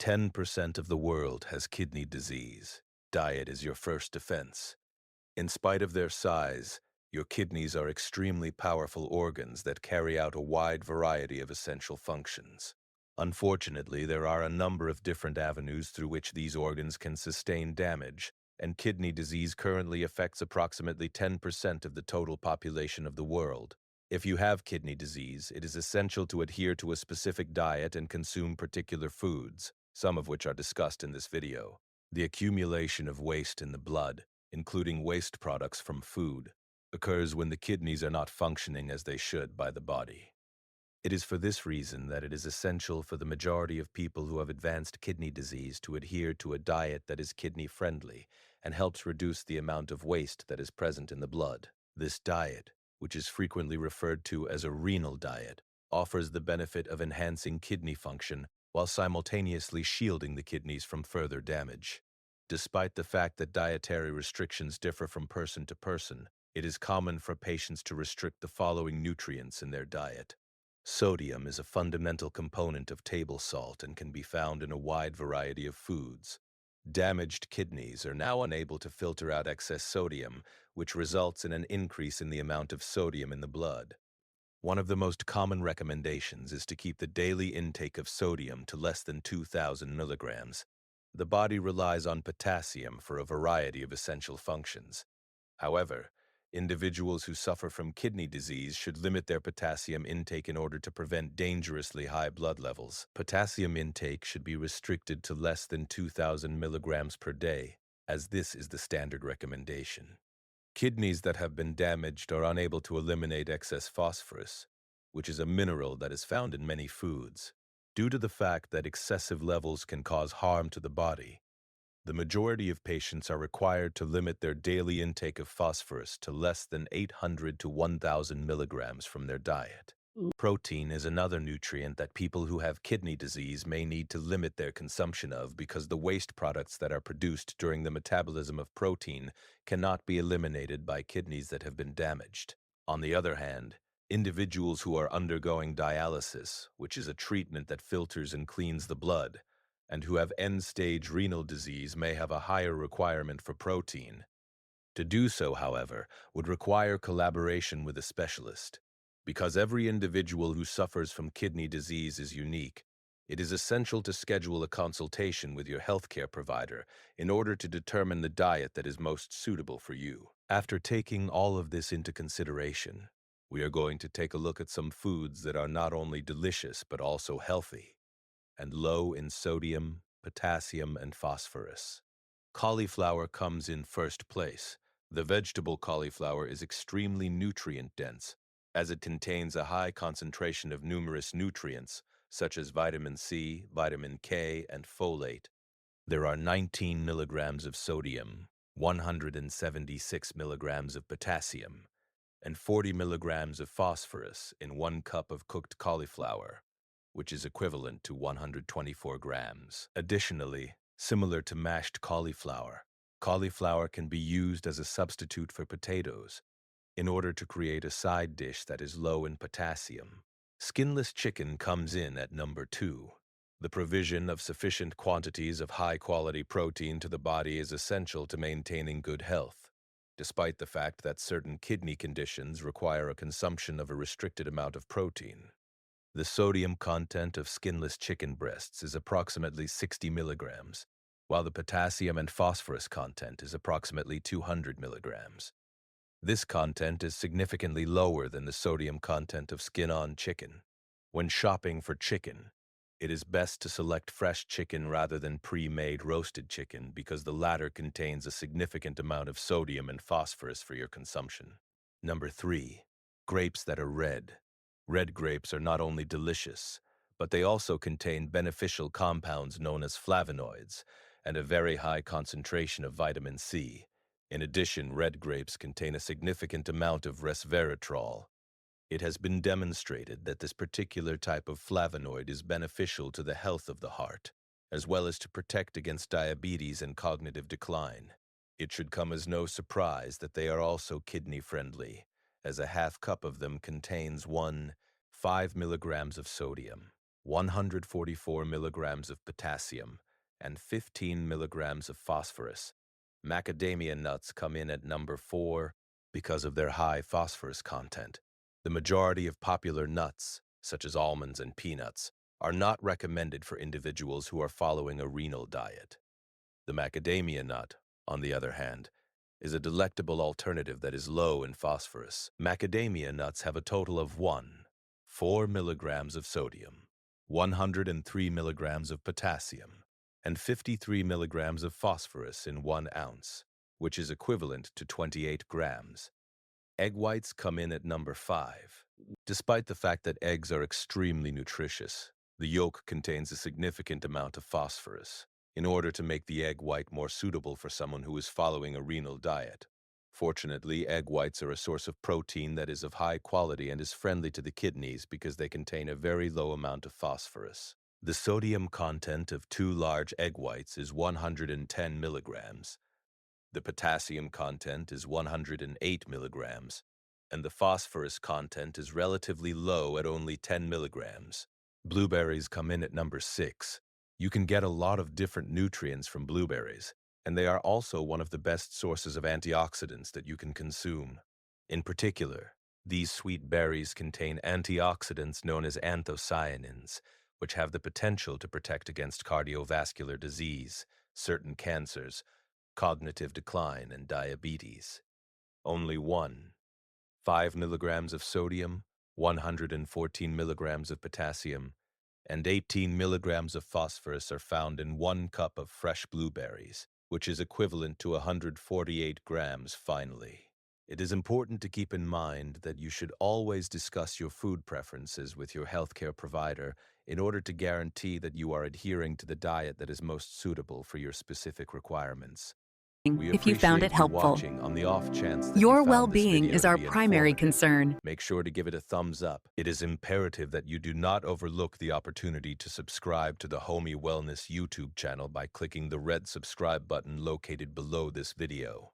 10% of the world has kidney disease. Diet is your first defense. In spite of their size, your kidneys are extremely powerful organs that carry out a wide variety of essential functions. Unfortunately, there are a number of different avenues through which these organs can sustain damage, and kidney disease currently affects approximately 10% of the total population of the world. If you have kidney disease, it is essential to adhere to a specific diet and consume particular foods, some of which are discussed in this video. The accumulation of waste in the blood, including waste products from food, occurs when the kidneys are not functioning as they should by the body. It is for this reason that it is essential for the majority of people who have advanced kidney disease to adhere to a diet that is kidney-friendly and helps reduce the amount of waste that is present in the blood. This diet, which is frequently referred to as a renal diet, offers the benefit of enhancing kidney function while simultaneously shielding the kidneys from further damage. Despite the fact that dietary restrictions differ from person to person, it is common for patients to restrict the following nutrients in their diet. Sodium is a fundamental component of table salt and can be found in a wide variety of foods. Damaged kidneys are now unable to filter out excess sodium, which results in an increase in the amount of sodium in the blood. One of the most common recommendations is to keep the daily intake of sodium to less than 2,000 milligrams. The body relies on potassium for a variety of essential functions. However, individuals who suffer from kidney disease should limit their potassium intake in order to prevent dangerously high blood levels. Potassium intake should be restricted to less than 2,000 milligrams per day, as this is the standard recommendation. Kidneys that have been damaged are unable to eliminate excess phosphorus, which is a mineral that is found in many foods. Due to the fact that excessive levels can cause harm to the body, the majority of patients are required to limit their daily intake of phosphorus to less than 800 to 1,000 milligrams from their diet. Protein is another nutrient that people who have kidney disease may need to limit their consumption of because the waste products that are produced during the metabolism of protein cannot be eliminated by kidneys that have been damaged. On the other hand, individuals who are undergoing dialysis, which is a treatment that filters and cleans the blood, and who have end-stage renal disease may have a higher requirement for protein. To do so, however, would require collaboration with a specialist. Because every individual who suffers from kidney disease is unique, it is essential to schedule a consultation with your healthcare provider in order to determine the diet that is most suitable for you. After taking all of this into consideration, we are going to take a look at some foods that are not only delicious but also healthy and low in sodium, potassium, and phosphorus. Cauliflower comes in first place. The vegetable cauliflower is extremely nutrient-dense, as it contains a high concentration of numerous nutrients, such as vitamin C, vitamin K, and folate. There are 19 milligrams of sodium, 176 milligrams of potassium, and 40 milligrams of phosphorus in 1 cup of cooked cauliflower, which is equivalent to 124 grams. Additionally, similar to mashed cauliflower, cauliflower can be used as a substitute for potatoes in order to create a side dish that is low in potassium. Skinless chicken comes in at number 2. The provision of sufficient quantities of high-quality protein to the body is essential to maintaining good health, despite the fact that certain kidney conditions require a consumption of a restricted amount of protein. The sodium content of skinless chicken breasts is approximately 60 milligrams, while the potassium and phosphorus content is approximately 200 milligrams. This content is significantly lower than the sodium content of skin-on chicken. When shopping for chicken, it is best to select fresh chicken rather than pre-made roasted chicken because the latter contains a significant amount of sodium and phosphorus for your consumption. Number 3. Grapes that are red. Red grapes are not only delicious, but they also contain beneficial compounds known as flavonoids and a very high concentration of vitamin C. In addition, red grapes contain a significant amount of resveratrol. It has been demonstrated that this particular type of flavonoid is beneficial to the health of the heart, as well as to protect against diabetes and cognitive decline. It should come as no surprise that they are also kidney-friendly, as a half cup of them contains 5 milligrams of sodium. 144 milligrams of potassium, and 15 milligrams of phosphorus. Macadamia nuts come in at number 4 because of their high phosphorus content. The majority of popular nuts, such as almonds and peanuts, are not recommended for individuals who are following a renal diet. The macadamia nut, on the other hand, is a delectable alternative that is low in phosphorus. Macadamia nuts have a total of 4 milligrams of sodium, 103 milligrams of potassium, and 53 milligrams of phosphorus in 1 ounce, which is equivalent to 28 grams. Egg whites come in at number 5. Despite the fact that eggs are extremely nutritious, the yolk contains a significant amount of phosphorus in order to make the egg white more suitable for someone who is following a renal diet. Fortunately, egg whites are a source of protein that is of high quality and is friendly to the kidneys because they contain a very low amount of phosphorus. The sodium content of 2 large egg whites is 110 milligrams. The potassium content is 108 milligrams, and the phosphorus content is relatively low at only 10 milligrams. Blueberries come in at number 6. You can get a lot of different nutrients from blueberries, and they are also one of the best sources of antioxidants that you can consume. In particular, these sweet berries contain antioxidants known as anthocyanins, which have the potential to protect against cardiovascular disease, certain cancers, cognitive decline, and diabetes. Only 5 milligrams of sodium, 114 milligrams of potassium, and 18 milligrams of phosphorus are found in 1 cup of fresh blueberries, which is equivalent to 148 grams finally. It is important to keep in mind that you should always discuss your food preferences with your healthcare provider in order to guarantee that you are adhering to the diet that is most suitable for your specific requirements. We If you found it appreciate you helpful. watching on the off chance that you Your found this well-being video is to our be primary informative. concern. Make sure to give it a thumbs up. It is imperative that you do not overlook the opportunity to subscribe to the Homey Wellness YouTube channel by clicking the red subscribe button located below this video.